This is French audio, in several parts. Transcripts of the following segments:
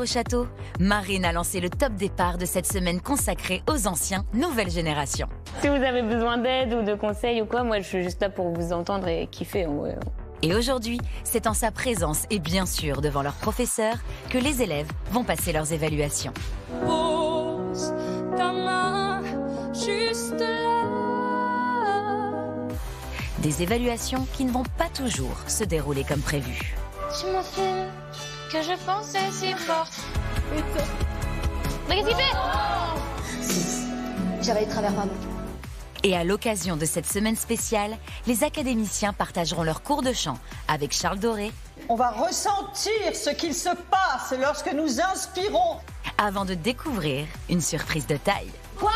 au château, Marine a lancé le top départ de cette semaine consacrée aux anciens, nouvelle génération. Si vous avez besoin d'aide ou de conseils ou quoi, moi je suis juste là pour vous entendre et kiffer. Ouais. Et aujourd'hui, c'est en sa présence et bien sûr devant leurs professeurs que les élèves vont passer leurs évaluations. Pose ta main juste là. Des évaluations qui ne vont pas toujours se dérouler comme prévu. Tu m'as fait que je pensais si fort. Mais qu'est-ce qu'il fait? J'avais de travers, pardon. Et à l'occasion de cette semaine spéciale, les académiciens partageront leurs cours de chant avec Charles Doré. On va ressentir ce qu'il se passe lorsque nous inspirons. Avant de découvrir une surprise de taille. Quoi?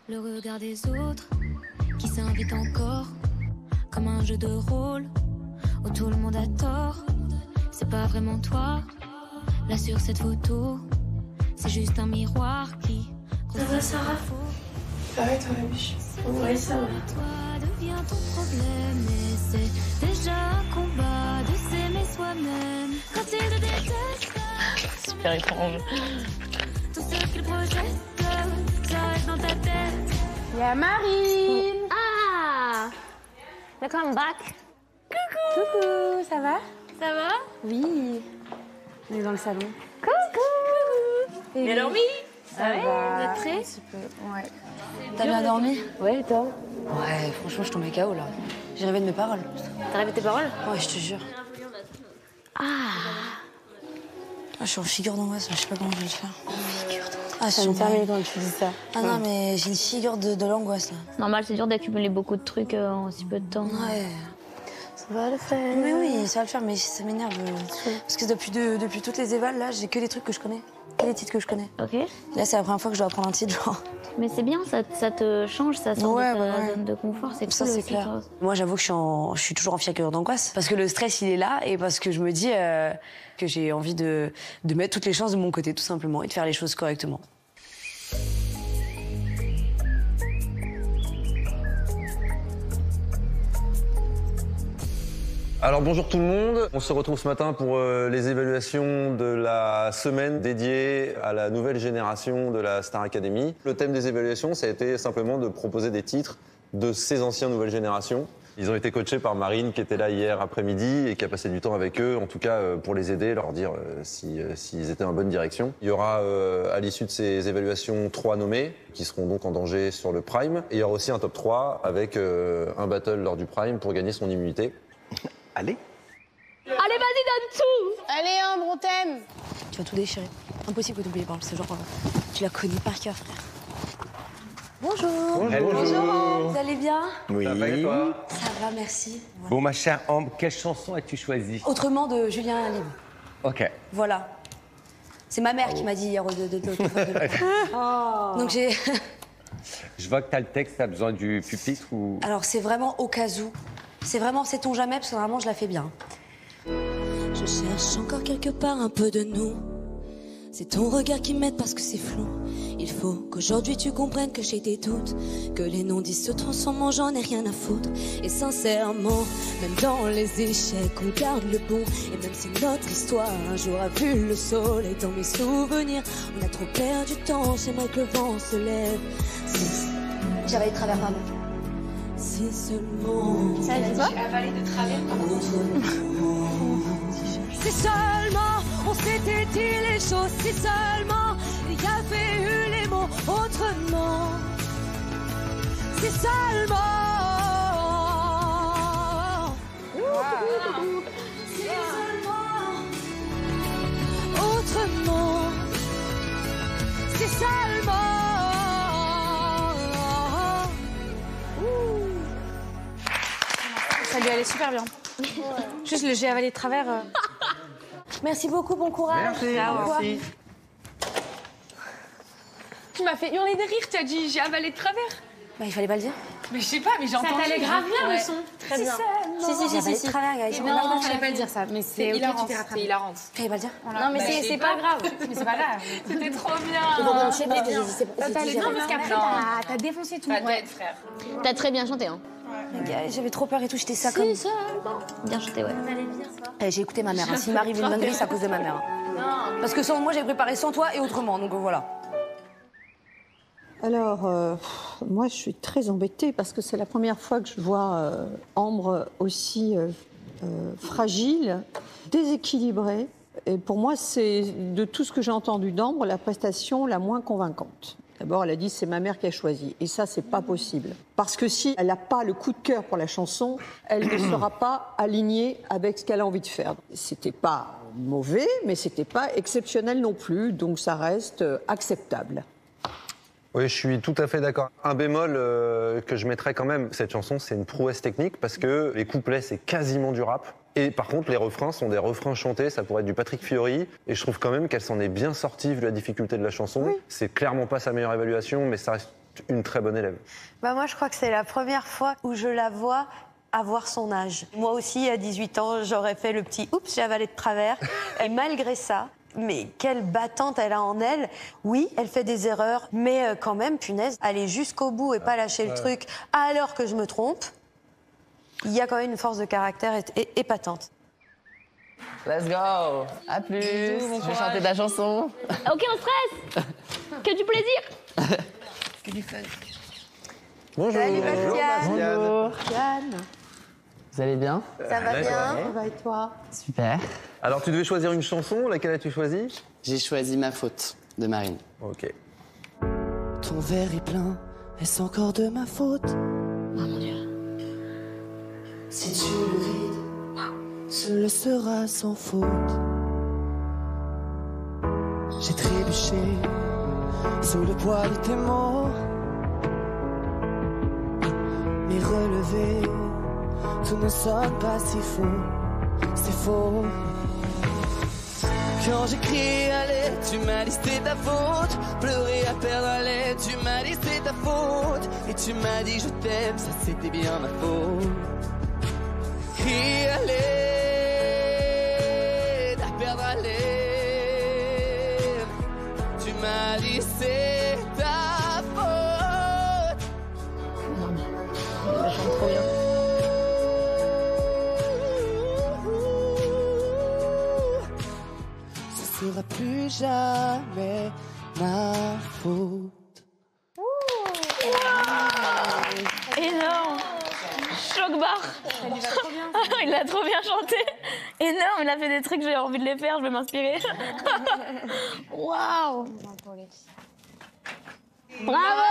Le regard des autres qui s'invitent encore, comme un jeu de rôle où tout le monde a tort. C'est pas vraiment toi, là sur cette photo, c'est juste un miroir qui. Ça va, Sarah? Ça va, toi, la biche? Oui, ça va. Toi devient ton problème et c'est déjà un combat de s'aimer soi-même. Quand il te déteste, Super étrange. tout ce qu'il projette, ça reste dans ta tête. Il y a Marine. Ah! Welcome back. Coucou, ça va? Ça va? Oui. On est dans le salon. Coucou! Bien dormi? Ça va. Vous êtes prêts? Un petit peu, ouais. T'as bien dormi? Ouais, et toi? Ouais, franchement, je tombais KO là. J'ai rêvé de mes paroles. T'as répété tes paroles? Ouais, je te jure. Je suis en figure d'angoisse, je sais pas comment je vais le faire. Figure d'angoisse. Ah, Ça me termine quand tu dis ça. Ah non, mais j'ai une figure de l'angoisse là. Normal, c'est dur d'accumuler beaucoup de trucs en si peu de temps. Ouais. Ça va le faire. Mais oui, ça va le faire, mais ça m'énerve. Parce que depuis toutes les évals, là, j'ai que des trucs que je connais. Que des titres que je connais. Ok. Là, c'est la première fois que je dois apprendre un titre, genre. Mais c'est bien, ça te change, ça sort Ouais, de ta ouais. zone de confort, c'est Ça, cool c'est aussi, clair. toi. Moi, j'avoue que je suis toujours en figure d'angoisse. Parce que le stress, il est là et parce que je me dis que j'ai envie de mettre toutes les chances de mon côté, tout simplement, et de faire les choses correctement. Alors bonjour tout le monde, on se retrouve ce matin pour les évaluations de la semaine dédiée à la nouvelle génération de la Star Academy. Le thème des évaluations, ça a été simplement de proposer des titres de ces anciens nouvelles générations. Ils ont été coachés par Marine qui était là hier après-midi et qui a passé du temps avec eux, en tout cas pour les aider, leur dire s'ils étaient en bonne direction. Il y aura à l'issue de ces évaluations 3 nommés qui seront donc en danger sur le Prime. Et il y aura aussi un top 3 avec un battle lors du Prime pour gagner son immunité. Allez. Allez, vas-y, donne tout! Allez, un bon thème. Tu vas tout déchirer. Impossible que t'oublies les paroles, c'est genre... tu la connais par cœur, frère. Bonjour. Bonjour. Vous allez bien? Oui. Ça va et toi? Ça va, merci. Voilà. Bon, ma chère Ambre, quelle chanson as-tu choisi? Autrement de Julien Lim. Ok. Voilà. C'est ma mère qui m'a dit hier Donc j'ai... Je vois que t'as le texte, t'as besoin du pupitre ou... Alors c'est vraiment au cas où. C'est vraiment sait-on jamais parce que vraiment je la fais bien. Je cherche encore quelque part un peu de nous. C'est ton regard qui m'aide parce que c'est flou. Il faut qu'aujourd'hui tu comprennes que j'ai des doutes, que les non-dits se transforment, j'en ai rien à foutre. Et sincèrement, même dans les échecs, on garde le bon. Et même si notre histoire un jour a vu le soleil dans mes souvenirs, on a trop perdu de temps, j'aimerais que le vent se lève. J'avais de travers, pardon. Si seulement... Ça dit quoi? Si seulement on s'était dit les choses, si seulement il y avait eu les mots autrement, si seulement, si seulement, autrement, c'est seulement. Ça lui allait super bien. Juste le j'ai avalé de travers. Merci beaucoup, bon courage. Merci. Tu m'as fait hurler de rire, tu as dit j'ai avalé de travers. Bah, il fallait pas le dire. Mais je sais pas, mais j'ai entendu. Ça t'allait grave bien le son. Très bien. Si. Travers, guys. Non, je fallait pas le dire ça, mais c'est hilarant. C'est hilarant. Fallait pas le dire. Non, mais c'est pas grave. Mais c'est pas grave. C'était trop bien. Je sais pas ce que j'ai dit. C'est Non, parce qu'après, t'as défoncé tout. Ça doit être, frère. T'as très bien chanté, hein. J'avais trop peur et tout, j'étais ça comme. Bien chanté, ouais. J'ai écouté ma mère. S'il m'arrive une dinguerie, c'est à cause de ma mère. Parce que sans moi, j'ai préparé sans toi et autrement, donc voilà. Alors, moi, je suis très embêtée parce que c'est la première fois que je vois Ambre aussi fragile, déséquilibrée. Et pour moi, c'est de tout ce que j'ai entendu d'Ambre, la prestation la moins convaincante. D'abord, elle a dit c'est ma mère qui a choisi. Et ça, c'est pas possible. Parce que si elle n'a pas le coup de cœur pour la chanson, elle ne sera pas alignée avec ce qu'elle a envie de faire. C'était pas mauvais, mais c'était pas exceptionnel non plus. Donc ça reste acceptable. Oui, je suis tout à fait d'accord. Un bémol que je mettrais quand même, cette chanson, c'est une prouesse technique parce que les couplets, c'est quasiment du rap. Et par contre, les refrains sont des refrains chantés, ça pourrait être du Patrick Fiori. Et je trouve quand même qu'elle s'en est bien sortie vu la difficulté de la chanson. Oui. C'est clairement pas sa meilleure évaluation, mais ça reste une très bonne élève. Bah moi, je crois que c'est la première fois où je la vois avoir son âge. Moi aussi, à 18 ans, j'aurais fait le petit « oups, j'ai avalé de travers ». Et malgré ça, mais quelle battante elle a en elle. Oui, elle fait des erreurs, mais quand même, punaise, aller jusqu'au bout et pas lâcher le truc alors que je me trompe. Il y a quand même une force de caractère épatante. Let's go. À plus. Je vais chanter de la chanson. Aucun stress. Que du plaisir. Que du fun. Bonjour. Salut Bastien. Bonjour. Yann. Vous allez bien? Ça va bien? Ça va et toi? Super. Alors, tu devais choisir une chanson, laquelle as-tu choisi? J'ai choisi Ma faute de Marine. Ok. Ton verre est plein, est-ce encore de ma faute? Oh mon Dieu. Si tu le vides, ce le sera sans faute. J'ai trébuché sous le poids de tes mots, mais relevé, tout ne sonne pas si faux, c'est faux. Quand j'ai crié à l'aide, tu m'as dit c'était ta faute. Pleurer à perdre à l'aide, tu m'as dit c'était ta faute. Et tu m'as dit je t'aime, ça c'était bien ma faute. Crier à l'aide, à perdre à l'aide, tu m'as dit c'est ta faute. Elle chante trop bien. Ce sera plus jamais ma faute. Énorme. Choc-barre. Il a trop bien chanté. Énorme, il a fait des trucs, j'ai envie de les faire, je vais m'inspirer. Waouh. Bravo.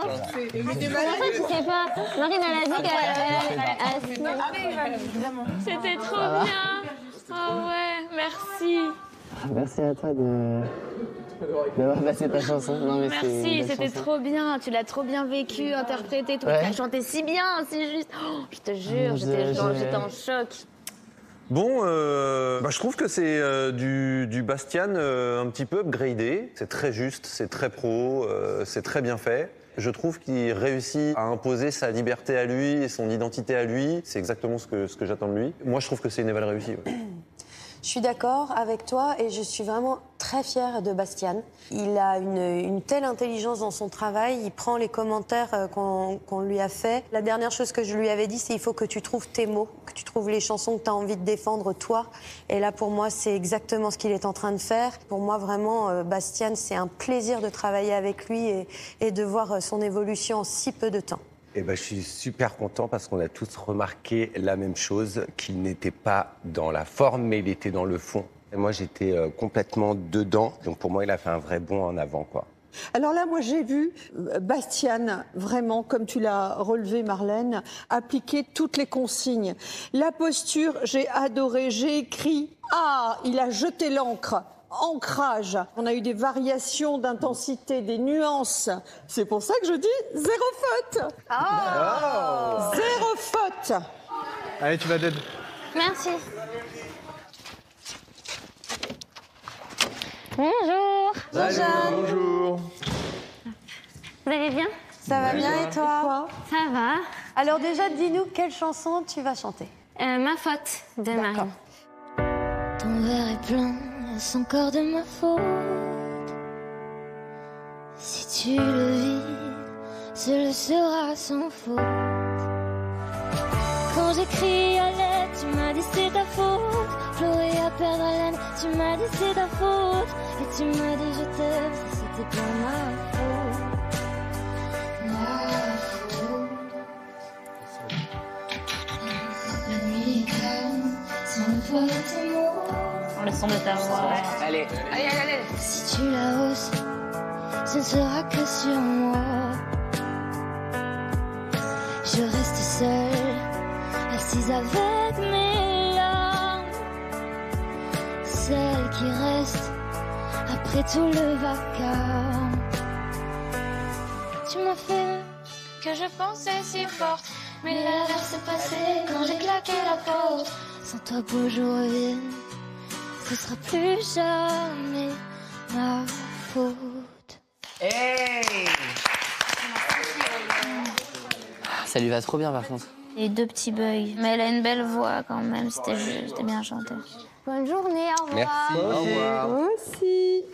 Pourquoi tu sais pas? Marine, elle a dit qu'elle... C'était trop bien. Oh ouais, merci. Merci à toi d'avoir passé ta chanson. Non, mais merci, c'était trop bien. Tu l'as trop bien vécu, interprété. Tu as chanté si bien, si juste. Oh, je te jure, j'étais en choc. Bon, je trouve que c'est du Bastien un petit peu upgradé. C'est très juste, c'est très pro, c'est très bien fait. Je trouve qu'il réussit à imposer sa liberté à lui et son identité à lui. C'est exactement ce que j'attends de lui. Moi, je trouve que c'est une éval réussie. Ouais. Je suis d'accord avec toi et je suis vraiment très fière de Bastien. Il a une telle intelligence dans son travail, il prend les commentaires qu'on lui a fait. La dernière chose que je lui avais dit, c'est il faut que tu trouves tes mots, que tu trouves les chansons que tu as envie de défendre toi. Et là, pour moi, c'est exactement ce qu'il est en train de faire. Pour moi, vraiment, Bastien, c'est un plaisir de travailler avec lui et de voir son évolution en si peu de temps. Eh ben, je suis super content parce qu'on a tous remarqué la même chose, qu'il n'était pas dans la forme, mais il était dans le fond. Et moi, j'étais complètement dedans, donc pour moi, il a fait un vrai bond en avant, quoi. Alors là, moi, j'ai vu Bastien, vraiment, comme tu l'as relevé, Marlène, appliquer toutes les consignes. La posture, j'ai adoré, j'ai écrit. Ah, il a jeté l'encre ancrage. On a eu des variations d'intensité, des nuances. C'est pour ça que je dis 0 faute. Oh. 0 faute. Allez, tu vas d'aide. Merci. Bonjour. Bonjour. Vous allez bien? Ça va bien et toi? Ça va. Alors déjà, dis-nous quelle chanson tu vas chanter. Ma faute de Marine. Ton verre est plein, est-ce encore de ma faute? Si tu le vis, ce le sera sans faute. Quand j'écris à l'aide, tu m'as dit c'est ta faute. Pleurer à perdre haleine, tu m'as dit c'est ta faute. Et tu m'as dit je t'aime, ça c'était pas ma faute. Ma faute. La nuit est calme, sans le poids de tes mots. Le son de ta voix. Allez. Si tu la hausses, ce ne sera que sur moi. Je reste seule, assise avec mes larmes. Celle qui reste après tout le vacarme. Tu m'as fait Que je pensais si forte. mais l'heure s'est passée quand j'ai claqué la porte. Sans toi, beau jour revienne, ce sera plus jamais ma faute. Hey! Ça lui va trop bien par contre. Il y a eu 2 petits bugs, mais elle a une belle voix quand même, c'était bien chanté. Bonne journée, au revoir. Merci. Au revoir. Moi aussi.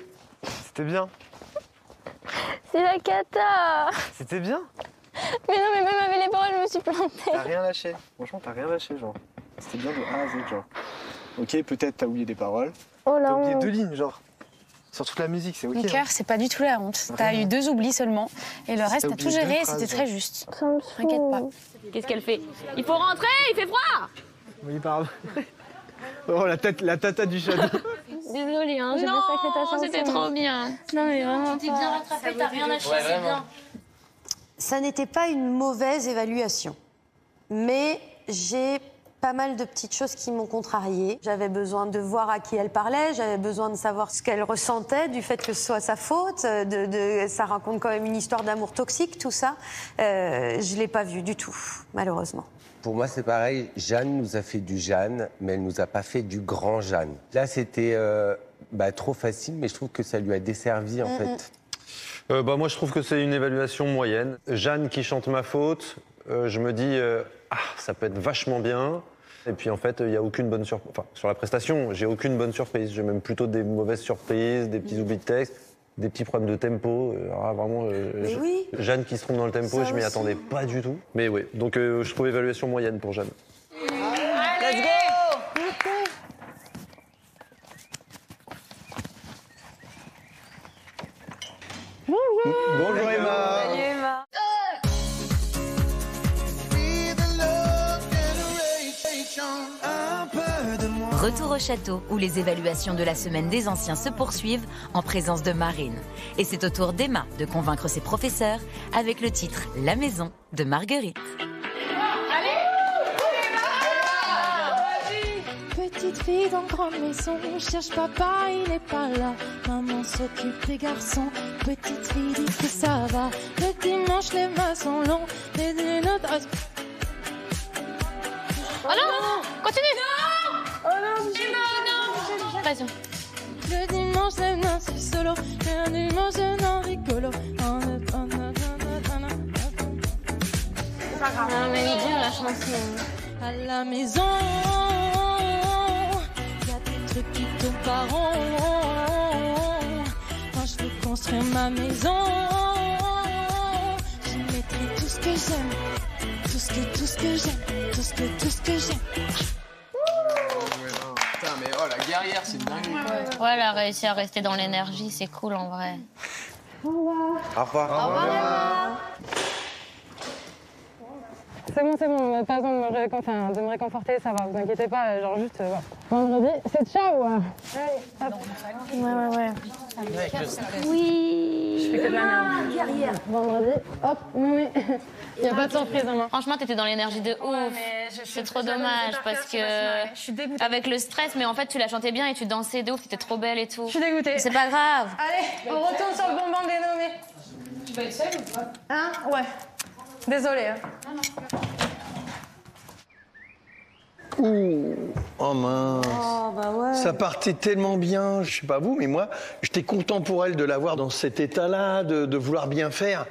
C'était bien. C'est la cata. C'était bien. Mais non, mais même avec les paroles, je me suis plantée. T'as rien lâché. Franchement, t'as rien lâché, genre. C'était bien de A à Z, genre. Ok, peut-être t'as oublié des paroles. Oh là. T'as oublié 2 lignes, genre. Sur toute la musique, c'est ok. Mon cœur, c'est pas du tout la honte. T'as eu 2 oublis seulement. Et le reste, t'as tout oublié géré 2 et c'était phrases, très juste. Ça me T'inquiète pas. Qu'est-ce qu'elle fait? Il faut rentrer, il fait froid. Oui, pardon. Oh, la tata du château. Désolée, hein, j'ai pas sacré ta chanson. C'était trop bien. Non, mais vraiment. T'es bien rattrapé, t'as rien lâché, c'est bien. Ça n'était pas une mauvaise évaluation, mais j'ai pas mal de petites choses qui m'ont contrariée. J'avais besoin de voir à qui elle parlait, j'avais besoin de savoir ce qu'elle ressentait du fait que ce soit sa faute, ça raconte quand même une histoire d'amour toxique, tout ça. Je l'ai pas vu du tout, malheureusement. Pour moi, c'est pareil. Jeanne nous a fait du Jeanne, mais elle nous a pas fait du grand Jeanne. Là, c'était trop facile, mais je trouve que ça lui a desservi, en fait. Moi, je trouve que c'est une évaluation moyenne. Jeanne qui chante ma faute, je me dis, ça peut être vachement bien. Et puis, en fait, il n'y a aucune bonne surprise. Enfin, sur la prestation, j'ai aucune bonne surprise. J'ai même plutôt des mauvaises surprises, des petits oublis de texte, des petits problèmes de tempo. Vraiment, Jeanne qui se trompe dans le tempo, je m'y attendais pas du tout. Mais oui, donc je trouve évaluation moyenne pour Jeanne. Let's go! Bonjour Emma. Salut Emma. Retour au château, où les évaluations de la semaine des anciens se poursuivent en présence de Marine. Et c'est au tour d'Emma de convaincre ses professeurs avec le titre « La maison » de Marguerite. Petite fille dans grande maison, cherche papa, il n'est pas là. Maman s'occupe des garçons, petite fille dit que ça va. Le dimanche, les mains sont longs, les autres... Oh non, continue. Non. Oh non, non. Vas-y. Le dimanche, les mains sont solo, le dimanche, non, rigolo. C'est pas grave. Non, mais elle est dure, la chanson. À la maison, y a des trucs qui tombent par rond. Quand je veux construire ma maison, je mettrai tout ce que j'aime, tout ce que j'aime, tout ce que j'aime. Putain, mais oh, la guerrière, c'est une dinguerie. Ouais, elle a réussi à rester dans l'énergie, c'est cool en vrai. Au revoir. Au revoir Emma. c'est bon, pas besoin de me réconforter, ça va, vous inquiétez pas, genre juste, voilà. Vendredi, c'est ciao. Allez, hop. Ouais. Oui. Je fais que de la merde. Guerrière. Vendredi, hop, oui. Il n'y a pas de surprise en moi. Franchement, t'étais dans l'énergie de ouf. C'est trop dommage parce que je suis dégoûtée. avec le stress, mais en fait, tu la chantais bien et tu dansais de ouf, t'étais trop belle et tout. Je suis dégoûtée. C'est pas grave. Allez, on retourne sur le bonbon dénommé. Tu vas être seule ou pas? Hein? Ouais. Désolée. Hein. Ouh, oh mince. Oh, bah ouais. Ça partait tellement bien, je sais pas vous, mais moi, j'étais content pour elle de la voir dans cet état-là, de vouloir bien faire.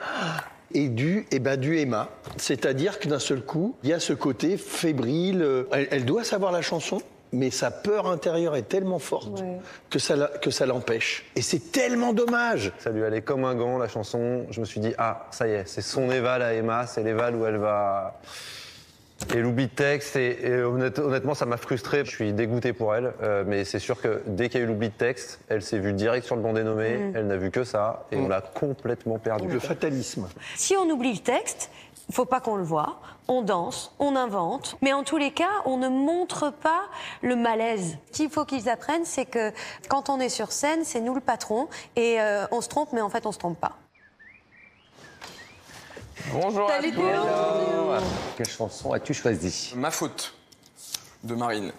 Et du Emma. C'est-à-dire que d'un seul coup, il y a ce côté fébrile. Elle doit savoir la chanson, mais sa peur intérieure est tellement forte que ça l'empêche. Et c'est tellement dommage. Ça lui allait comme un gant, la chanson. Je me suis dit, ah, ça y est, c'est son éval à Emma, c'est l'éval où elle va... Et l'oubli de texte, et honnêtement, ça m'a frustré. Je suis dégoûté pour elle, mais c'est sûr que dès qu'il y a eu l'oubli de texte, elle s'est vue direct sur le banc dénommé, elle n'a vu que ça, et on l'a complètement perdu. Le fatalisme. Si on oublie le texte, il ne faut pas qu'on le voie. On danse, on invente, mais en tous les cas, on ne montre pas le malaise. Ce qu'il faut qu'ils apprennent, c'est que quand on est sur scène, c'est nous le patron, et on se trompe, mais en fait, on se trompe pas. Bonjour à tous. Quelle chanson as-tu choisi? Ma faute, de Marine.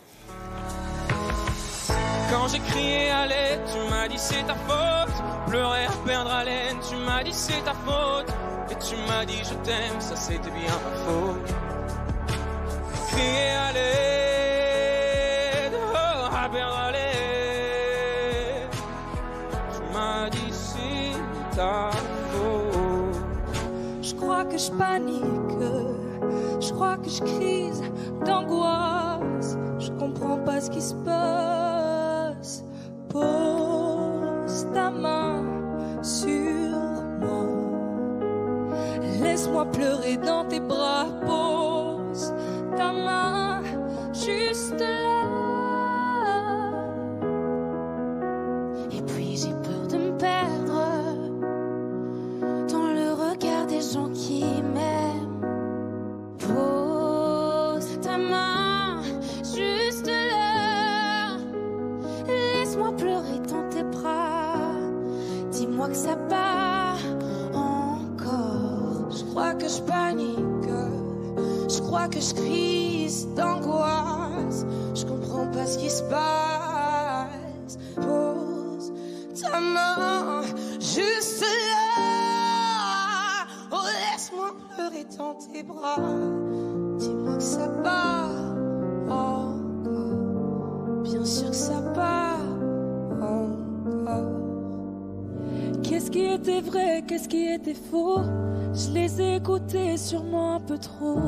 Quand j'ai crié à l'aide, tu m'as dit c'est ta faute. Pleurer à perdre haleine, tu m'as dit c'est ta faute. Et tu m'as dit je t'aime, ça c'était bien ma faute. Crier à l'aide, oh, à perdre haleine. Tu m'as dit c'est ta faute. Je crois que je panique, je crois que je crise d'angoisse. Je comprends pas ce qui se passe. Pose ta main sur moi. Laisse-moi pleurer dans tes bras. Pose ta main juste là. Et puis j'ai peur de me perdre dans le regard des gens qui m'aiment. Pose ta main juste là. Laisse-moi pleurer dans tes bras. Dis-moi que ça part encore. Je crois que je panique, je crois que je crise d'angoisse. Je comprends pas ce qui se passe. Pose ta main juste là. Oh, laisse-moi pleurer dans tes bras. Dis-moi que ça part encore. Bien sûr que ça part encore. Qu'est-ce qui était vrai, qu'est-ce qui était faux? Je les ai écoutés sûrement un peu trop.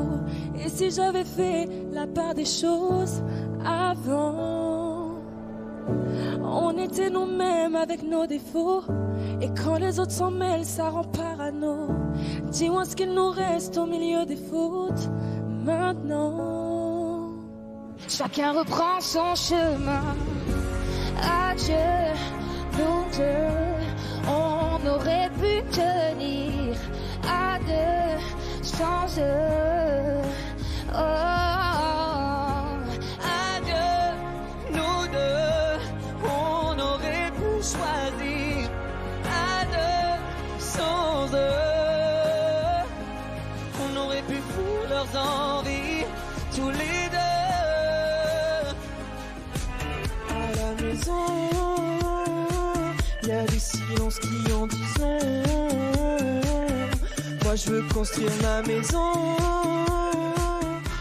Et si j'avais fait la part des choses avant? On était nous-mêmes avec nos défauts. Et quand les autres s'en mêlent, ça rend parano. Dis-moi ce qu'il nous reste au milieu des fautes maintenant. Chacun reprend son chemin. Adieu, nous deux. On aurait pu tenir à deux sans eux. Adieu, nous deux. On aurait pu choisir à deux sans eux. On aurait pu fuir leurs envies tous les deux. À la maison, y a des silences qui en disent long. Moi je veux construire ma maison.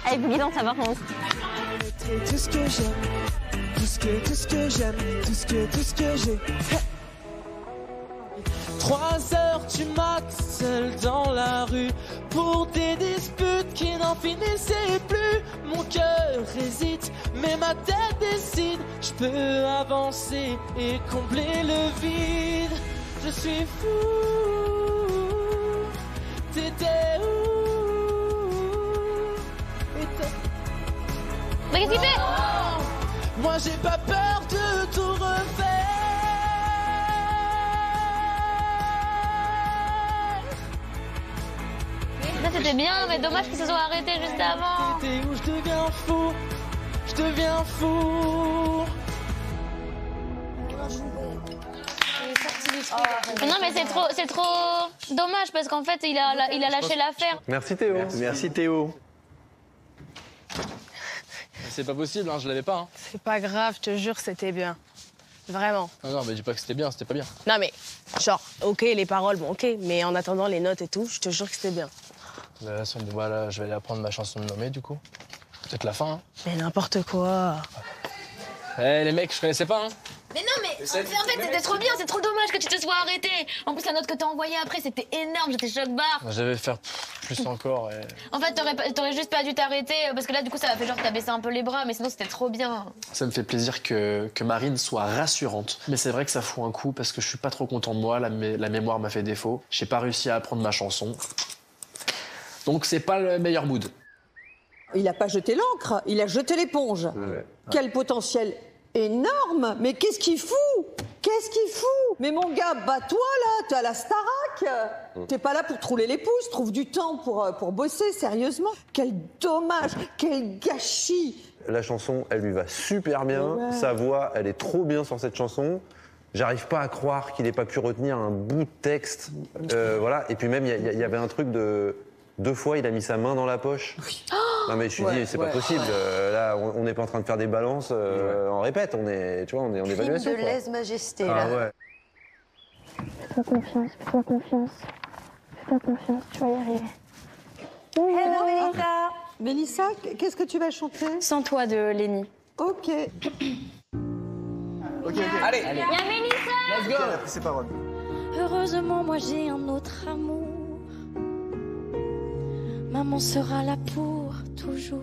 Avec Guidon, ça va contre. Tout ce que j'aime, tout ce que j'aime, tout ce que j'ai. 3 heures du mat, seul dans la rue, pour des disputes qui n'en finissaient plus. Mon cœur hésite, mais ma tête décide. Je peux avancer et combler le vide. Je suis fou. T'étais où? Mais qu'est-ce qu'il fait? Moi j'ai pas peur de tout refaire. Ça c'était bien, mais dommage qu'ils se soient arrêtés juste avant. Où je deviens fou, je deviens fou. Non mais c'est trop dommage parce qu'en fait il a lâché l'affaire. Merci Théo. Merci Théo. C'est pas possible, hein, je l'avais pas. Hein. C'est pas grave, je te jure, c'était bien. Vraiment. Non, mais dis pas que c'était bien, c'était pas bien. Non, mais genre, ok, les paroles, bon, ok, mais en attendant les notes et tout, je te jure que c'était bien. De toute façon, bon, là, je vais aller apprendre ma chanson de Nommé, du coup. Peut-être la fin, hein. Mais n'importe quoi. Eh, les mecs, je connaissais pas, hein. Mais non, mais en fait, c'était trop bien, c'est trop dommage que tu te sois arrêté. En plus, la note que t'as envoyée après, c'était énorme, j'étais choc-barre. J'avais faire plus encore. Et... En fait, t'aurais juste pas dû t'arrêter, parce que là, du coup, ça m'a fait genre que t'as baissé un peu les bras, mais sinon, c'était trop bien. Ça me fait plaisir que Marine soit rassurante. Mais c'est vrai que ça fout un coup, parce que je suis pas trop content de moi, la mémoire m'a fait défaut. J'ai pas réussi à apprendre ma chanson. Donc, c'est pas le meilleur mood. Il a pas jeté l'encre, il a jeté l'éponge. Ouais. Quel potentiel énorme. Mais qu'est-ce qu'il fout? Qu'est-ce qu'il fout? Mais mon gars, bats-toi là, t'es à la Starac. T'es pas là pour te rouler les pouces, trouve du temps pour bosser, sérieusement. Quel dommage, quel gâchis. La chanson, elle lui va super bien. Ouais. Sa voix, elle est trop bien sur cette chanson. J'arrive pas à croire qu'il ait pas pu retenir un bout de texte. Voilà. Et puis même, il y avait un truc de... 2 fois, il a mis sa main dans la poche. Non mais je suis dit, c'est pas possible. Là, on n'est pas en train de faire des balances en répète. On est, tu vois, on est en évaluation. De lèse-majesté, Ah là. ouais. Fais-toi confiance, fais-toi confiance. Fais-toi confiance, tu vas y arriver. Hello Mélissa. Mélissa, qu'est-ce que tu vas chanter? Sans toi de Lénie. Ok. Allez. Y'a Mélissa. Let's go. Elle a pris ses paroles. Heureusement, moi j'ai un autre amour. Maman sera là pour toujours.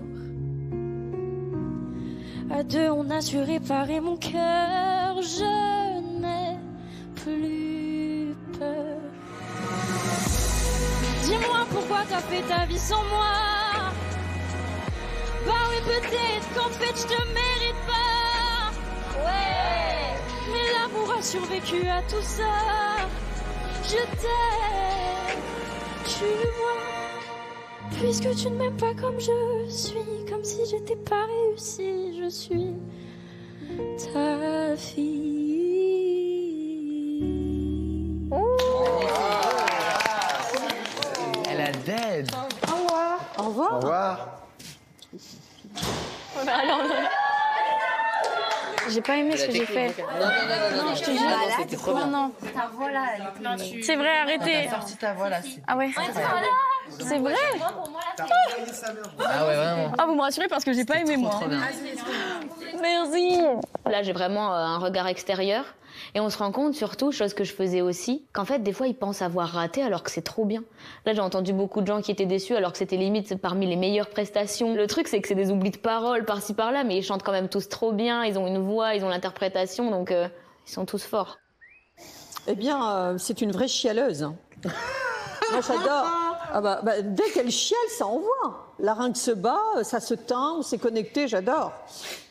À deux, on a su réparer mon cœur. Je n'ai plus peur. Dis-moi pourquoi t'as fait ta vie sans moi. Bah oui, peut-être qu'en fait je te mérite pas. Ouais. Mais l'amour a survécu à tout ça. Je t'aime, tu vois. Puisque tu ne m'aimes pas comme je suis, comme si j'étais pas réussie, je suis ta fille. Elle a dead. Au revoir. Au revoir. Au revoir. J'ai pas aimé ce que j'ai fait. Non, je te jure. C'était trop bien. Non. Ta voix là, elle était... C'est vrai, arrêtez. T'as sorti ta voix là. Ah ouais. C'est vrai. Ah ouais, vraiment. Ah, vous me rassurez parce que j'ai pas aimé moi. Merci. Là, j'ai vraiment un regard extérieur. Et on se rend compte, surtout, chose que je faisais aussi, qu'en fait, des fois, ils pensent avoir raté alors que c'est trop bien. Là, j'ai entendu beaucoup de gens qui étaient déçus alors que c'était limite parmi les meilleures prestations. Le truc, c'est que c'est des oublis de paroles par-ci par-là, mais ils chantent quand même tous trop bien, ils ont une voix, ils ont l'interprétation, donc ils sont tous forts. Eh bien, c'est une vraie chialeuse. Moi, j'adore. Ah bah, dès qu'elle chiale, ça envoie. Larynx se bat, ça se teint, on s'est connecté, j'adore.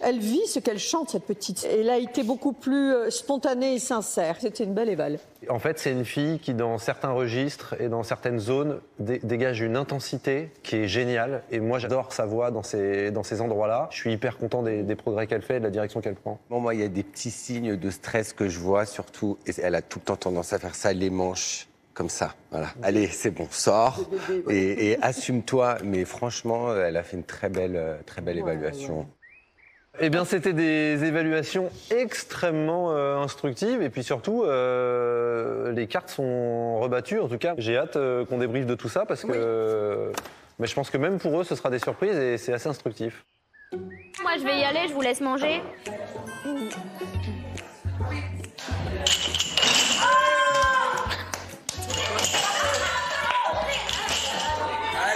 Elle vit ce qu'elle chante, cette petite. Elle a été beaucoup plus spontanée et sincère. C'était une belle éval. En fait, c'est une fille qui, dans certains registres et dans certaines zones, dégage une intensité qui est géniale. Et moi, j'adore sa voix dans ces endroits-là. Je suis hyper content des progrès qu'elle fait et de la direction qu'elle prend. Bon, moi, il y a des petits signes de stress que je vois, surtout, et elle a tout le temps tendance à faire ça, les manches. Comme ça, voilà. Allez, c'est bon, sors et assume-toi. Mais franchement, elle a fait une très belle évaluation. Eh bien, c'était des évaluations extrêmement instructives. Et puis surtout, les cartes sont rebattues. En tout cas, j'ai hâte qu'on débriefe de tout ça parce que mais je pense que même pour eux, ce sera des surprises et c'est assez instructif. Moi, je vais y aller, je vous laisse manger.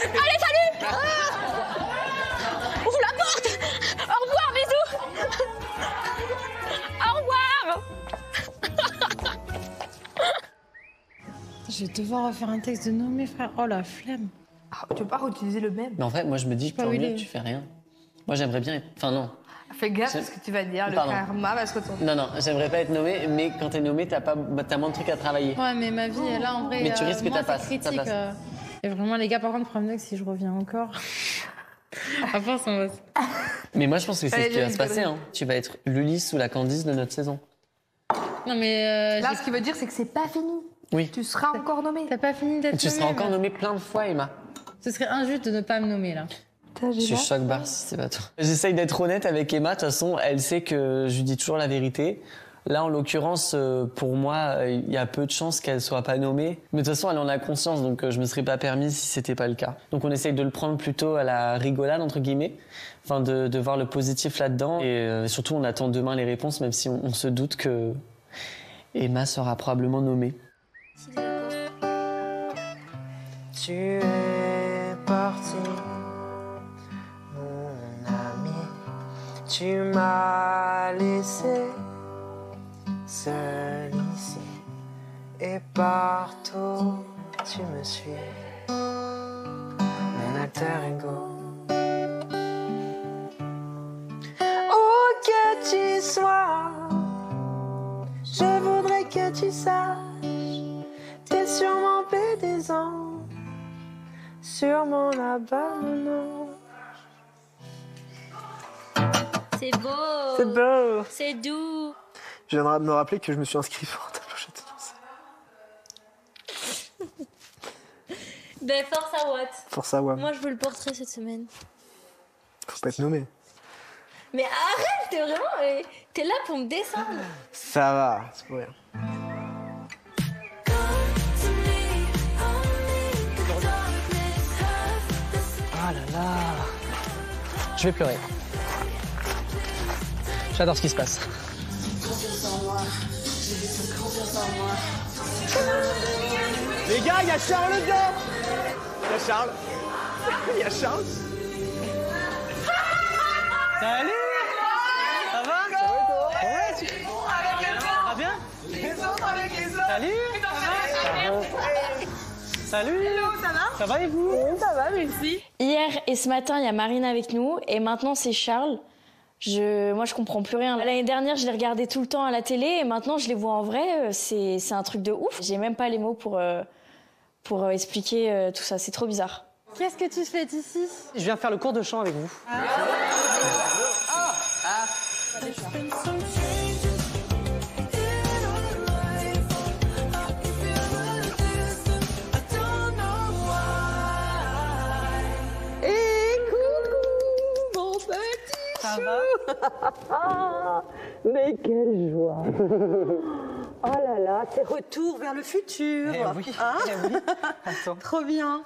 Allez, salut! Ouvre la porte! Au revoir, bisous! Au revoir! Je vais devoir refaire un texte de Nommé, frère. Oh la flemme. Tu veux pas réutiliser le même? Mais en vrai, moi je me dis, pas tant où il mieux, est. tu fais rien. Moi j'aimerais bien être... Enfin non. Fais gaffe à ce que tu vas dire, Pardon. le karma va se retourner. Non, j'aimerais pas être nommé, mais quand t'es nommé, t'as moins de trucs à travailler. Ouais, mais ma vie, là, en vrai, Mais tu risques moi, ta passe, c'est ta critique. passe. Et vraiment, les gars, par contre, prévenez que si je reviens encore, à force, on va... Mais moi, je pense que c'est ce qui va se passer. Hein. Tu vas être l'Ulysse ou la Candice de notre saison. Non, mais... Là, ce qui veut dire, c'est que c'est pas fini. Oui. Tu seras encore nommée. T'as pas fini d'être nommée. Tu seras encore nommée plein de fois, Emma. Ce serait injuste de ne pas me nommer, là. Je suis choc-barre si c'est pas toi. J'essaye d'être honnête avec Emma. De toute façon, elle sait que je lui dis toujours la vérité. Là, en l'occurrence, pour moi, il y a peu de chances qu'elle soit pas nommée. Mais de toute façon, elle en a conscience, donc je me serais pas permis si c'était pas le cas. Donc on essaye de le prendre plutôt à la rigolade, entre guillemets. Enfin, de voir le positif là-dedans. Et surtout, on attend demain les réponses, même si on se doute que Emma sera probablement nommée. Tu es parti, mon ami. Tu m'as laissé seul ici. Et partout, tu me suis. Mon alter ego. Où que tu sois, je voudrais que tu saches. T'es sûrement pédisant. Sûrement là-bas, non. C'est beau. C'est beau. C'est doux. Je viens de me rappeler que je me suis inscrit pour un tableau château danse. Ben, force à Watt. Force à Wam. Moi, je veux le portrait cette semaine. Faut pas être nommé. Mais arrête, t'es vraiment... T'es là pour me descendre. Ça va, c'est pour rien. Ah là là. Je vais pleurer. J'adore ce qui se passe. Les gars, il y a Charles dedans. Il y a Charles. Il y a Charles. Salut. Ça va? Ouais, tu... Ça va bien? Salut. Salut. Hello, ça va? Ça va et vous? Ça va, merci. Hier et ce matin, il y a Marine avec nous et maintenant c'est Charles. Moi, je comprends plus rien. L'année dernière, je les regardais tout le temps à la télé et maintenant, je les vois en vrai. C'est un truc de ouf. J'ai même pas les mots pour expliquer tout ça. C'est trop bizarre. Qu'est-ce que tu fais ici? Je viens faire le cours de chant avec vous. Ça va? Mais quelle joie! Oh là là, c'est retour vers le futur! Eh oui, hein? eh oui. Attends. Trop bien!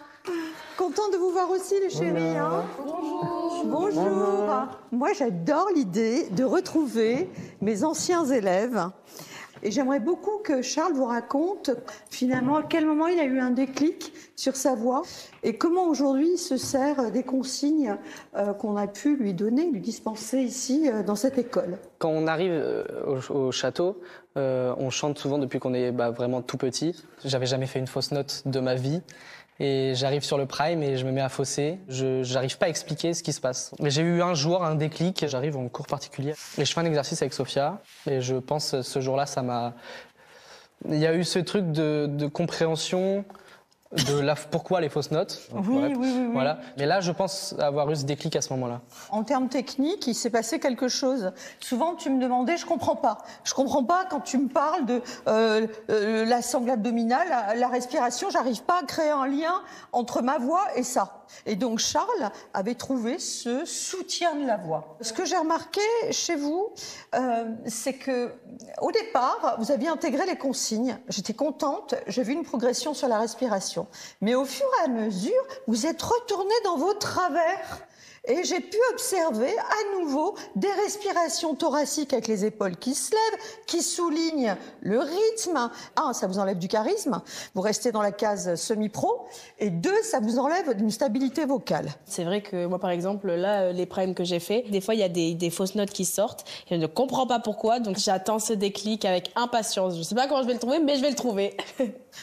Content de vous voir aussi, les chéris. Hein? Bonjour! Bonjour! Moi, j'adore l'idée de retrouver mes anciens élèves. Et j'aimerais beaucoup que Charles vous raconte finalement à quel moment il a eu un déclic sur sa voix et comment aujourd'hui il se sert des consignes qu'on a pu lui donner, lui dispenser ici dans cette école. Quand on arrive au château, on chante souvent depuis qu'on est vraiment tout petit. J'avais jamais fait une fausse note de ma vie. Et j'arrive sur le prime et je me mets à fausser. Je n'arrive pas à expliquer ce qui se passe. Mais j'ai eu un jour un déclic. J'arrive en cours particulier et je fais un exercice avec Sophia. Et je pense ce jour-là, ça m'a... Il y a eu ce truc de compréhension de pourquoi les fausses notes. Oui. Voilà. Mais là, je pense avoir eu ce déclic à ce moment-là. En termes techniques, il s'est passé quelque chose. Souvent, tu me demandais, je comprends pas. Je comprends pas quand tu me parles de la sangle abdominale, la respiration. J'arrive pas à créer un lien entre ma voix et ça. Et donc, Charles avait trouvé ce soutien de la voix. Ce que j'ai remarqué chez vous, c'est que au départ, vous aviez intégré les consignes. J'étais contente. J'ai vu une progression sur la respiration. Mais au fur et à mesure, vous êtes retourné dans vos travers. Et j'ai pu observer à nouveau des respirations thoraciques avec les épaules qui se lèvent, qui soulignent le rythme. 1, ça vous enlève du charisme, vous restez dans la case semi-pro. Et 2, ça vous enlève d'une stabilité vocale. C'est vrai que moi, par exemple, là, les primes que j'ai fait, des fois, il y a des fausses notes qui sortent. Et je ne comprends pas pourquoi, donc j'attends ce déclic avec impatience. Je ne sais pas comment je vais le trouver, mais je vais le trouver.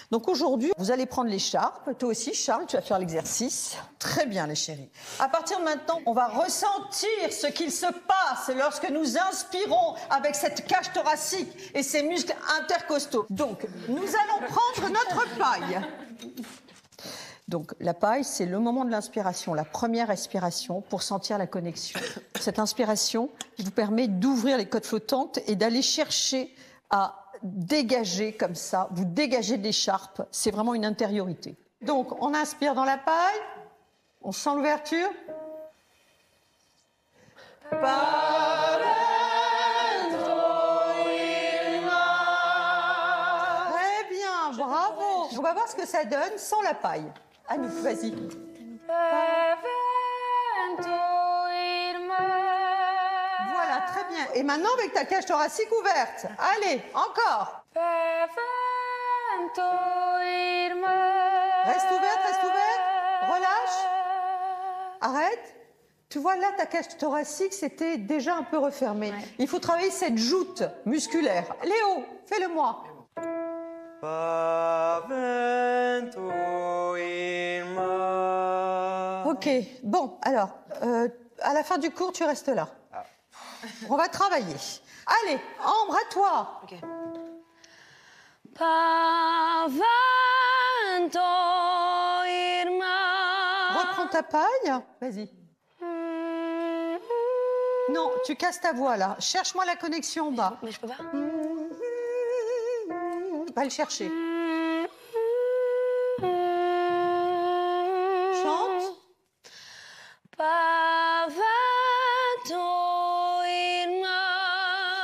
Donc aujourd'hui, vous allez prendre l'écharpe. Toi aussi, Charles, tu vas faire l'exercice. Très bien, les chéris. À partir de maintenant, on va ressentir ce qu'il se passe lorsque nous inspirons avec cette cage thoracique et ces muscles intercostaux. Donc, nous allons prendre notre paille. Donc la paille, c'est le moment de l'inspiration, la première respiration pour sentir la connexion. Cette inspiration qui vous permet d'ouvrir les côtes flottantes et d'aller chercher à dégager comme ça, vous dégagez de l'écharpe, c'est vraiment une intériorité. Donc on inspire dans la paille, on sent l'ouverture. Très bien, bravo. On va voir ce que ça donne sans la paille. Anouk, vas-y. Voilà, très bien. Et maintenant avec ta cage thoracique ouverte. Allez, encore. Reste ouverte, relâche. Arrête. Tu vois, là, ta cage thoracique, c'était déjà un peu refermée. Ouais. Il faut travailler cette joute musculaire. Léo, fais-le-moi. Ok, bon, alors, à la fin du cours, tu restes là. On va travailler. Allez, Ambre, à toi. Okay. Reprends ta paille. Vas-y. Non, tu casses ta voix là. Cherche-moi la connexion en bas. Mais je peux pas. Va le chercher. Chante.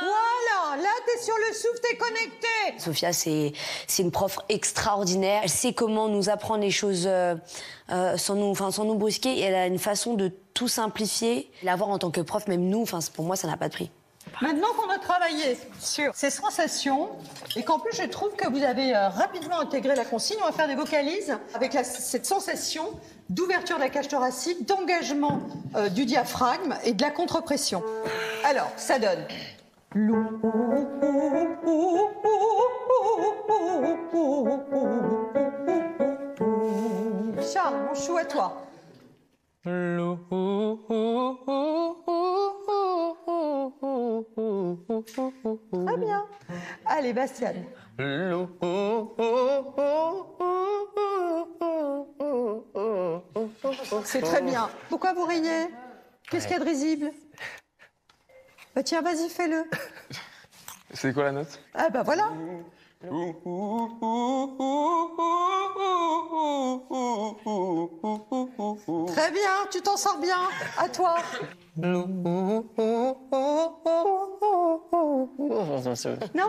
Voilà, là t'es sur le souffle, t'es connecté. Sophia, c'est une prof extraordinaire. Elle sait comment nous apprendre les choses sans nous brusquer. Et elle a une façon de tout simplifier. L'avoir en tant que prof, même nous, pour moi, ça n'a pas de prix. Maintenant qu'on a travaillé sur ces sensations, et qu'en plus je trouve que vous avez rapidement intégré la consigne, on va faire des vocalises avec cette sensation d'ouverture de la cage thoracique, d'engagement du diaphragme et de la contre-pression. Alors, ça donne... Charles, mon chou, à toi. Très bien. Allez, Bastien. C'est très bien. Pourquoi vous riez? Qu'est-ce qu'il y a de risible? Bah tiens, vas-y, fais-le. C'est quoi la note? Ah bah voilà. Très bien, tu t'en sors bien. À toi. Non,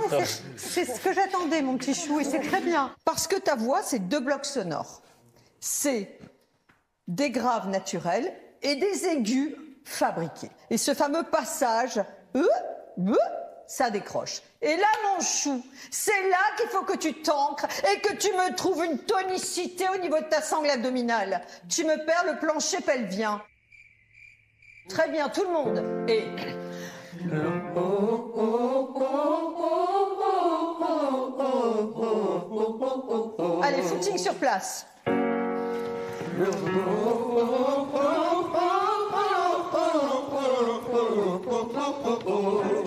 mais c'est ce que j'attendais, mon petit chou, et c'est très bien. Parce que ta voix, c'est 2 blocs sonores. C'est des graves naturels et des aigus fabriqués. Et ce fameux passage, ça décroche. Et là, mon chou, c'est là qu'il faut que tu t'ancres et que tu me trouves une tonicité au niveau de ta sangle abdominale. Tu me perds le plancher pelvien. Très bien, tout le monde. Et... Allez, footing sur place.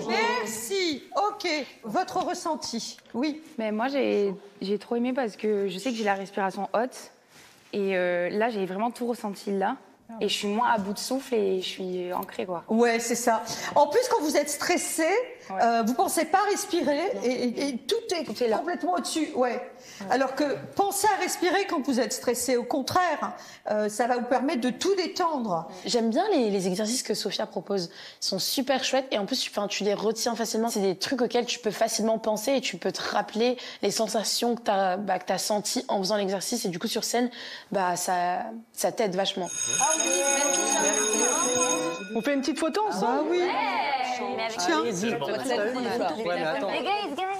Merci. Ok. Votre ressenti? Oui. Mais moi, j'ai trop aimé parce que je sais que j'ai la respiration haute. Et là, j'ai vraiment tout ressenti là. Et je suis moins à bout de souffle et je suis ancrée, quoi. Ouais, c'est ça. En plus, quand vous êtes stressé, vous pensez pas respirer et tout est complètement au-dessus. Ouais. Alors que pensez à respirer quand vous êtes stressé. Au contraire, ça va vous permettre de tout détendre. J'aime bien les exercices que Sophia propose. Ils sont super chouettes et en plus, tu les retiens facilement. C'est des trucs auxquels tu peux facilement penser et tu peux te rappeler les sensations que t'as senties en faisant l'exercice. Et du coup, sur scène, ça t'aide vachement. On fait une petite photo ensemble? Ah oui. Tiens. Ouais, mais attends.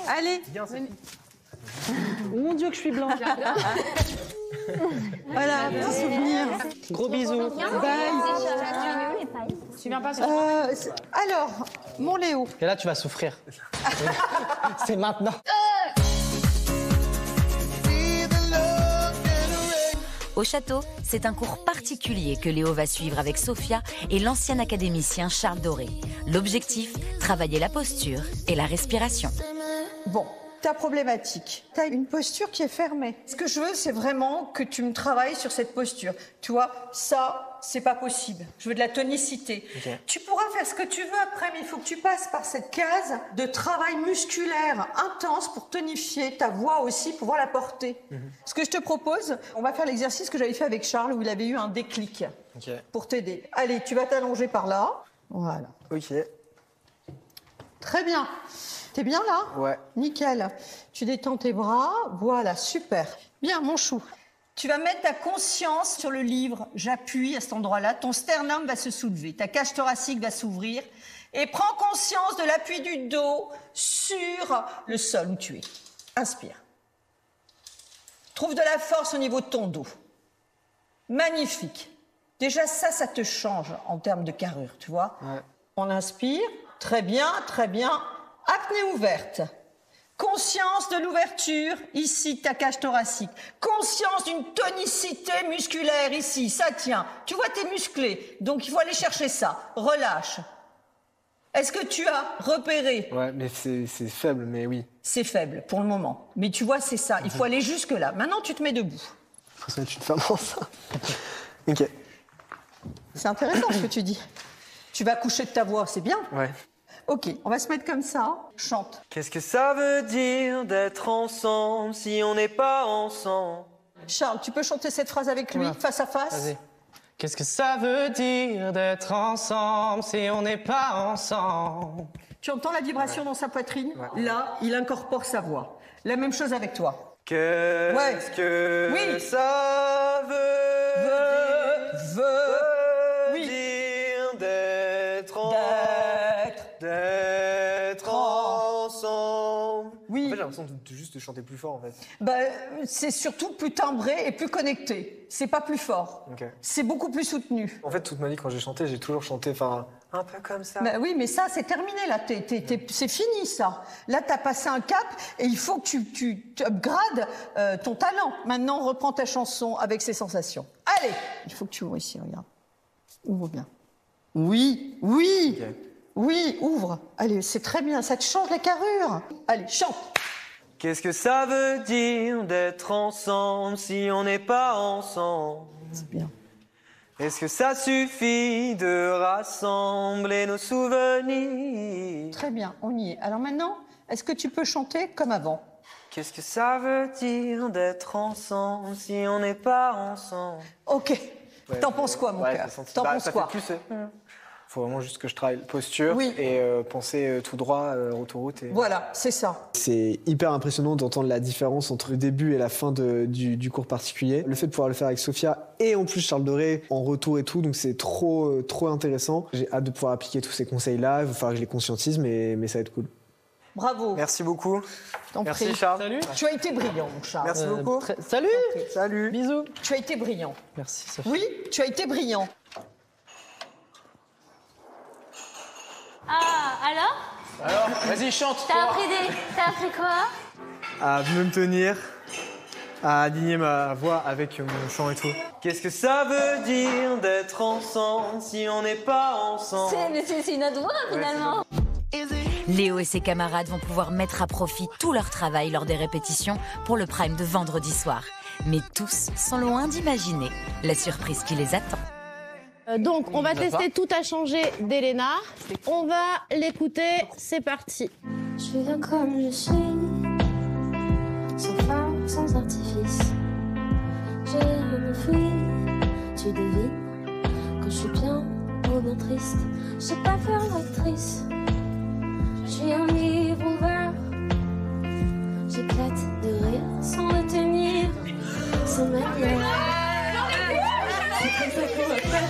Allez. Oh mon Dieu, que je suis blanche. Voilà, petit souvenir. Gros bisous. Bye. Tu viens pas alors, mon Léo. Et là, tu vas souffrir. C'est maintenant. Au château, c'est un cours particulier que Léo va suivre avec Sophia et l'ancien académicien Charles Doré. L'objectif, travailler la posture et la respiration. Bon, ta problématique. Tu as une posture qui est fermée. Ce que je veux, c'est vraiment que tu me travailles sur cette posture. Tu vois, ça, c'est pas possible. Je veux de la tonicité. Okay. Tu pourras faire ce que tu veux après, mais il faut que tu passes par cette case de travail musculaire intense pour tonifier ta voix aussi, pouvoir la porter. Ce que je te propose, on va faire l'exercice que j'avais fait avec Charles où il avait eu un déclic pour t'aider. Allez, tu vas t'allonger par là. Voilà. Ok. Très bien. T'es bien là? Ouais. Nickel. Tu détends tes bras. Voilà, super. Bien, mon chou. Tu vas mettre ta conscience sur le livre. J'appuie à cet endroit-là. Ton sternum va se soulever. Ta cage thoracique va s'ouvrir. Et prends conscience de l'appui du dos sur le sol où tu es. Inspire. Trouve de la force au niveau de ton dos. Magnifique. Déjà, ça te change en termes de carrure, tu vois. Ouais. On inspire. Très bien, très bien. Apnée ouverte. Conscience de l'ouverture, ici, ta cage thoracique. Conscience d'une tonicité musculaire, ici, ça tient. Tu vois, t'es musclé, donc il faut aller chercher ça. Relâche. Est-ce que tu as repéré? Ouais, mais c'est faible, mais oui. C'est faible, pour le moment. Mais tu vois, c'est ça. Il faut aller jusque-là. Maintenant, tu te mets debout. Faut se mettre une femme en ça. Ok. C'est intéressant ce que tu dis. Tu vas coucher de ta voix, c'est bien? Ouais. Ok, on va se mettre comme ça. Chante. Qu'est-ce que ça veut dire d'être ensemble si on n'est pas ensemble? Charles, tu peux chanter cette phrase avec lui, face à face? Vas-y. Qu'est-ce que ça veut dire d'être ensemble si on n'est pas ensemble? Tu entends la vibration dans sa poitrine? Là, il incorpore sa voix. La même chose avec toi. Qu'est-ce que ça veut dire d'être ensemble? Oui. En fait, j'ai l'impression juste de chanter plus fort, en fait. Bah, c'est surtout plus timbré et plus connecté. C'est pas plus fort. Okay. C'est beaucoup plus soutenu. En fait, toute ma vie, quand j'ai chanté, j'ai toujours chanté un peu comme ça. Bah oui, mais ça, c'est terminé, là. C'est fini, ça. Là, t'as passé un cap et il faut que tu upgrades ton talent. Maintenant, reprends ta chanson avec ses sensations. Allez! Il faut que tu ouvres ici, regarde. Ouvre bien. Oui. Okay. Oui, ouvre. Allez, c'est très bien, ça te change la carrure. Allez, chante. Qu'est-ce que ça veut dire d'être ensemble si on n'est pas ensemble? C'est bien. Est-ce que ça suffit de rassembler nos souvenirs? Très bien, on y est. Alors maintenant, est-ce que tu peux chanter comme avant? Qu'est-ce que ça veut dire d'être ensemble si on n'est pas ensemble? Ok. Ouais, t'en penses quoi, mon cœur? T'en penses quoi? Faut vraiment juste que je travaille posture et penser tout droit, autoroute. Voilà, c'est ça. C'est hyper impressionnant d'entendre la différence entre le début et la fin du cours particulier. Le fait de pouvoir le faire avec Sophia et en plus Charles Doré en retour et tout, donc c'est trop intéressant. J'ai hâte de pouvoir appliquer tous ces conseils-là. Il va falloir que je les conscientise, mais ça va être cool. Bravo. Merci beaucoup. Merci prie. Charles. Salut. Tu as été brillant, mon Charles. Merci beaucoup. Salut. Salut. Bisous. Tu as été brillant. Merci, Sophie. Oui, tu as été brillant. Alors, vas-y, chante. T'as appris quoi? À mieux me tenir, à aligner ma voix avec mon chant et tout. Qu'est-ce que ça veut dire d'être ensemble si on n'est pas ensemble? C'est une autre voix, finalement. Léo et ses camarades vont pouvoir mettre à profit tout leur travail lors des répétitions pour le prime de vendredi soir. Mais tous sont loin d'imaginer la surprise qui les attend. Donc, on va tester Tout a changé d'Elena. On va l'écouter. C'est parti. Je suis là comme je suis, sans fin, sans artifice. J'ai me fuir, tu devines, quand je suis bien ou bien triste. Je sais pas faire l'actrice, je suis un livre ouvert. J'éclate de rire sans le tenir, sans manière. C'est comme ça qu'on va faire.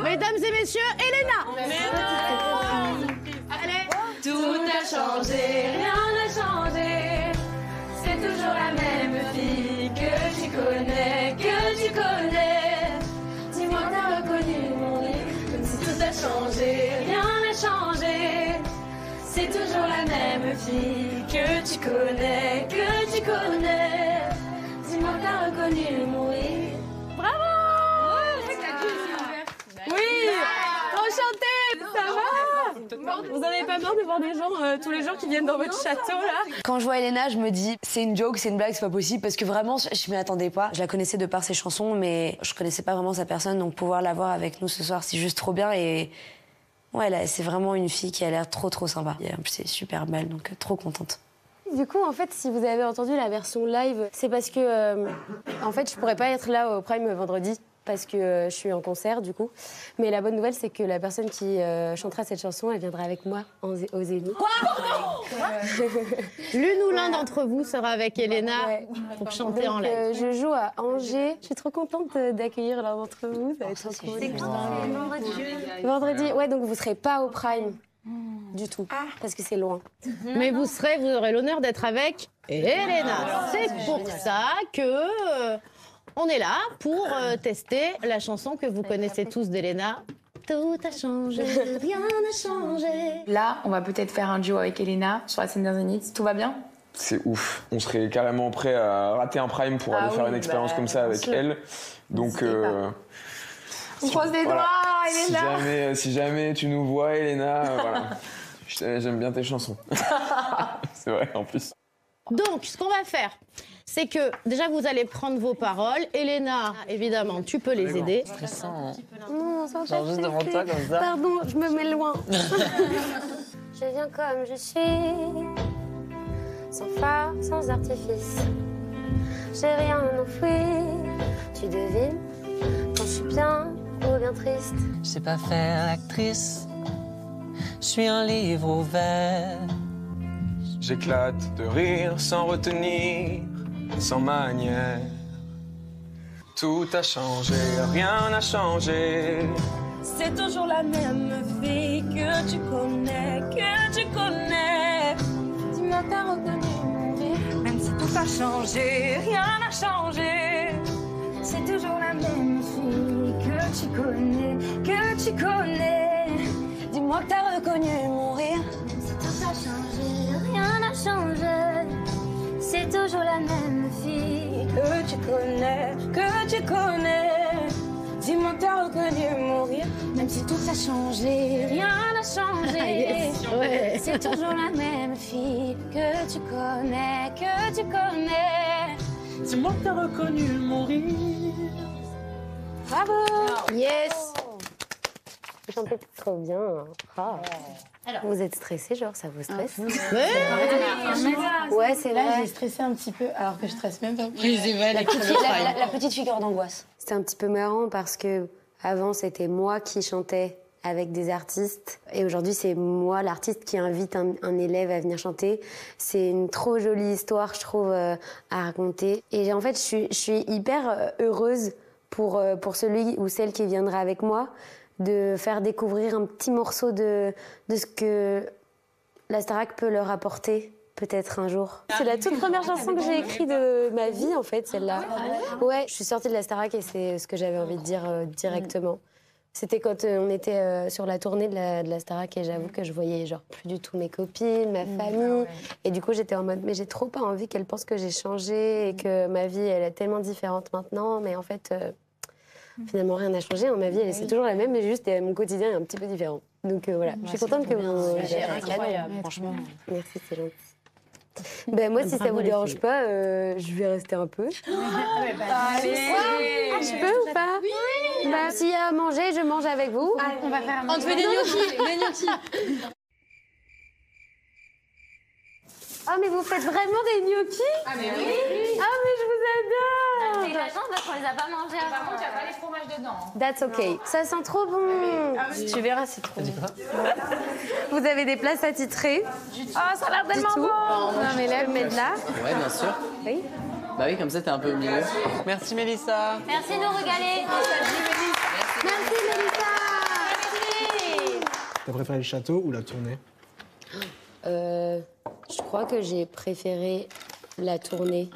Mesdames et messieurs, Elena. Allez. Tout a changé, rien n'a changé. C'est toujours la même fille que tu connais, Dis-moi, t'as reconnu mon lit, comme si tout a changé, rien n'a changé. C'est toujours la même fille que tu connais, Dis-moi, t'as reconnu mon lit. Bravo! Vous n'avez pas peur de voir des gens tous les jours qui viennent dans votre château là? Quand je vois Elena, je me dis c'est une joke, c'est une blague, c'est pas possible parce que vraiment je m'y attendais pas. Je la connaissais de par ses chansons, mais je connaissais pas vraiment sa personne, donc pouvoir la voir avec nous ce soir, c'est juste trop bien et ouais, là, c'est vraiment une fille qui a l'air trop sympa. Et en plus, c'est super belle, donc trop contente. Du coup, en fait, si vous avez entendu la version live, c'est parce que, en fait, je pourrais pas être là au Prime vendredi parce que je suis en concert, du coup. Mais la bonne nouvelle, c'est que la personne qui chantera cette chanson, elle viendra avec moi au Zénith. Quoi? L'une ou l'un d'entre vous sera avec Elena pour chanter en live. Je joue à Angers. Je suis trop contente d'accueillir l'un d'entre vous. Ça va être trop cool. C'est vendredi. Vendredi, ouais, donc vous serez pas au Prime du tout, parce que c'est loin. Mais vous aurez l'honneur d'être avec Elena. C'est pour ça que on est là pour tester la chanson que vous connaissez tous d'Elena. Tout a changé, rien n'a changé. Là, on va peut-être faire un duo avec Elena sur la scène d'un Zénith. Tout va bien? C'est ouf. On serait carrément prêt à rater un Prime pour aller faire une expérience comme ça avec elle. Donc, on croise les doigts, Elena. Si jamais tu nous vois, Elena, voilà. J'aime bien tes chansons. C'est vrai, en plus. Donc, ce qu'on va faire, c'est que déjà vous allez prendre vos paroles. Elena, évidemment, tu peux les aider. Stressant. Non, ça va Genre juste devant toi comme ça. Pardon, je me mets loin. Je viens comme je suis, sans phare, sans artifice. J'ai rien enfoui, tu devines, quand je suis bien ou bien triste. Je sais pas faire actrice, je suis un livre ouvert. J'éclate de rire sans retenir, sans manière. Tout a changé, rien n'a changé. C'est toujours la même fille que tu connais, Dis-moi, t'as reconnu mon rire. Même si tout a changé, rien n'a changé. C'est toujours la même fille que tu connais, Dis-moi que t'as reconnu mon rire. Même si tout a changé, rien n'a changé. C'est toujours la même fille que tu connais, Dis-moi que t'as reconnu mon rire. Même si tout a changé, rien n'a changé. C'est toujours la même fille que tu connais, Dis-moi que t'as reconnu mon rire. Bravo! Yes! Vous chantez trop bien. Ah. Vous êtes stressé, genre ça vous stresse? Ouais, c'est là, j'ai stressé un petit peu, alors que je stresse même pas. La petite figure d'angoisse. C'était un petit peu marrant parce que avant c'était moi qui chantais avec des artistes et aujourd'hui c'est moi l'artiste qui invite un élève à venir chanter. C'est une trop jolie histoire, je trouve, à raconter. Et en fait, je suis hyper heureuse pour celui ou celle qui viendra avec moi, de faire découvrir un petit morceau de ce que la Starac peut leur apporter, peut-être un jour. C'est la toute première chanson que j'ai écrite de ma vie, en fait, celle-là. Ouais, je suis sortie de la Starac et c'est ce que j'avais envie de dire directement. C'était quand on était sur la tournée de la Starac et j'avoue que je voyais genre plus du tout mes copines, ma famille. Et du coup, j'étais en mode, mais j'ai trop pas envie qu'elles pensent que j'ai changé et que ma vie, elle est tellement différente maintenant. Mais en fait... finalement, rien n'a changé. Ma vie, c'est toujours la même, mais juste mon quotidien est un petit peu différent. Donc voilà, je suis contente que vous... C'est incroyable, franchement. Merci, c'est gentil. Ben, moi, si ça vous dérange pas, je vais rester un peu. Je peux ou pas? Oui. Bah, s'il y a à manger, je mange avec vous. On va faire un... On te fait des gnocchis, Ah, mais vous faites vraiment des gnocchis? Ah, mais oui. Ah, mais je vous adore. C'est la chance parce qu'on les a pas mangés avant. Par contre, il n'y a pas les fromages dedans. That's okay. Ça sent trop bon. Tu verras, c'est trop bon. Vous avez des places attitrées? Oh, ça a l'air tellement bon. Non, mais là, mets là. Ouais, bien sûr. Oui. Bah oui, comme ça, t'es un peu au milieu. Merci, Mélissa. Merci de nous régaler. Merci, Mélissa. T'as préféré le château ou la tournée? Je crois que j'ai préféré la tournée.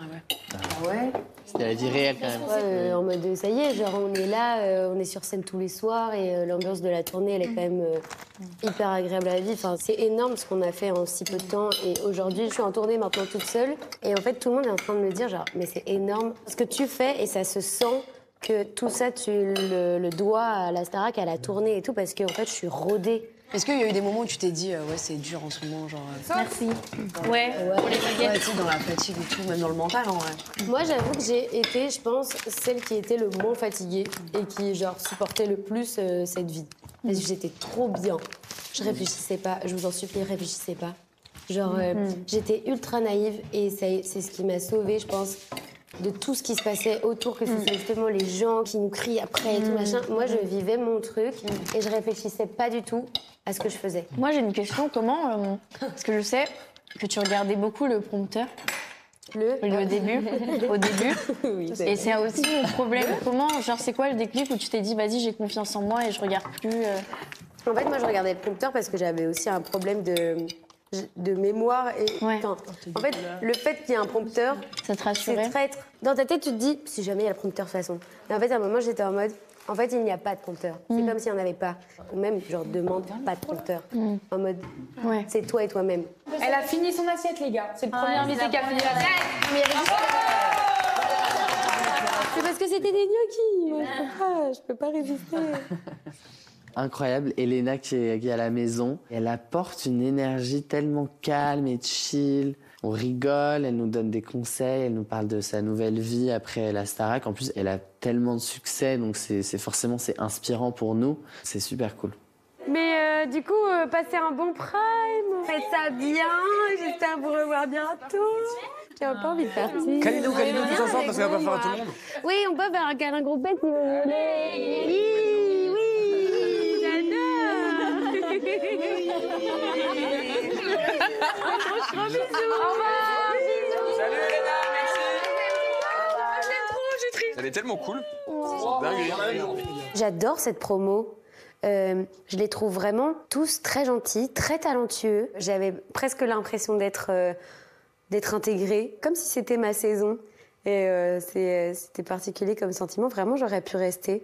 Ah ouais? C'était la vie réelle quand même. Ouais, en mode, ça y est, genre on est là, on est sur scène tous les soirs et l'ambiance de la tournée, elle est quand même hyper agréable à vivre. Enfin, c'est énorme ce qu'on a fait en si peu de temps et aujourd'hui, je suis en tournée maintenant toute seule et en fait, tout le monde est en train de me dire genre, mais c'est énorme ce que tu fais et ça se sent que tout ça, tu le dois à la Starac, à la tournée et tout, parce qu'en fait, je suis rodée. Est-ce qu'il y a eu des moments où tu t'es dit, ouais, c'est dur en ce moment, genre. Merci. Ouais, pour les baguettes. Ouais, tu sais, dans la fatigue et tout, même dans le mental, en vrai. Moi, j'avoue que j'ai été, je pense, celle qui était le moins fatiguée et qui, genre, supportait le plus cette vie. Parce que j'étais trop bien. Je réfléchissais pas, je vous en supplie, réfléchissez pas. Genre, j'étais ultra naïve et c'est ce qui m'a sauvée, je pense, de tout ce qui se passait autour, que ce soit justement les gens qui nous crient après et tout machin. Moi, je vivais mon truc et je réfléchissais pas du tout à ce que je faisais. Moi, j'ai une question. Comment parce que je sais que tu regardais beaucoup le prompteur. Au début. Oui, et c'est aussi mon problème. Comment, genre, c'est quoi le déclic où tu t'es dit, vas-y, j'ai confiance en moi et je regarde plus En fait, moi, je regardais le prompteur parce que j'avais aussi un problème de mémoire. Et, en fait, le fait qu'il y ait un prompteur, ça te rassurait. C'est traître. Dans ta tête, tu te dis, si jamais il y a le prompteur, de toute façon. Mais en fait, à un moment, j'étais en mode, en fait, il n'y a pas de prompteur. C'est comme s'il n'y en avait pas. Ou même, genre, demande pas de prompteur. En mode, c'est toi et toi-même. Elle a fini son assiette, les gars. C'est le premier invité qui a fini l'assiette. C'est parce que c'était des gnocchis. Je peux pas résister. Incroyable, Elena qui est à la maison, elle apporte une énergie tellement calme et chill. On rigole, elle nous donne des conseils, elle nous parle de sa nouvelle vie après la Starac. En plus, elle a tellement de succès, donc forcément c'est inspirant pour nous. C'est super cool. Mais du coup, passez un bon prime. Faites ça bien. J'espère vous revoir bientôt. J'ai pas envie de partir. Câlinez-vous tous ensemble parce qu'on va pas faire à tout le monde. Oui, on peut faire un câlin groupé si vous voulez. Oui, Gros bisous. Au revoir. Salut Elena, merci. J'aime trop, j'ai triste. Elle est tellement cool. J'adore cette promo. Je les trouve vraiment tous très gentils, très talentueux. J'avais presque l'impression d'être intégrée, comme si c'était ma saison. Et c'était particulier comme sentiment. Vraiment, j'aurais pu rester.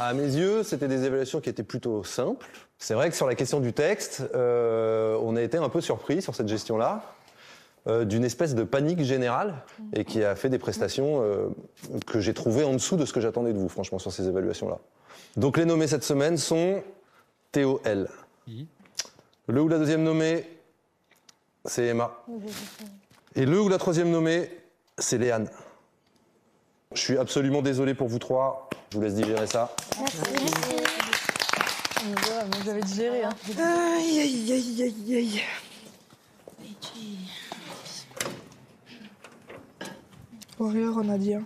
À mes yeux, c'était des évaluations qui étaient plutôt simples. C'est vrai que sur la question du texte, on a été un peu surpris sur cette gestion-là, d'une espèce de panique générale, et qui a fait des prestations que j'ai trouvées en dessous de ce que j'attendais de vous, franchement, sur ces évaluations-là. Donc les nommés cette semaine sont Théo L. Le ou la deuxième nommée, c'est Emma. Et le ou la troisième nommée, c'est Léane. Je suis absolument désolé pour vous trois. Je vous laisse digérer ça. Merci. Moi, j'avais digéré. Hein. Aïe, aïe, aïe, aïe, aïe. Warrior, on a dit. Hein.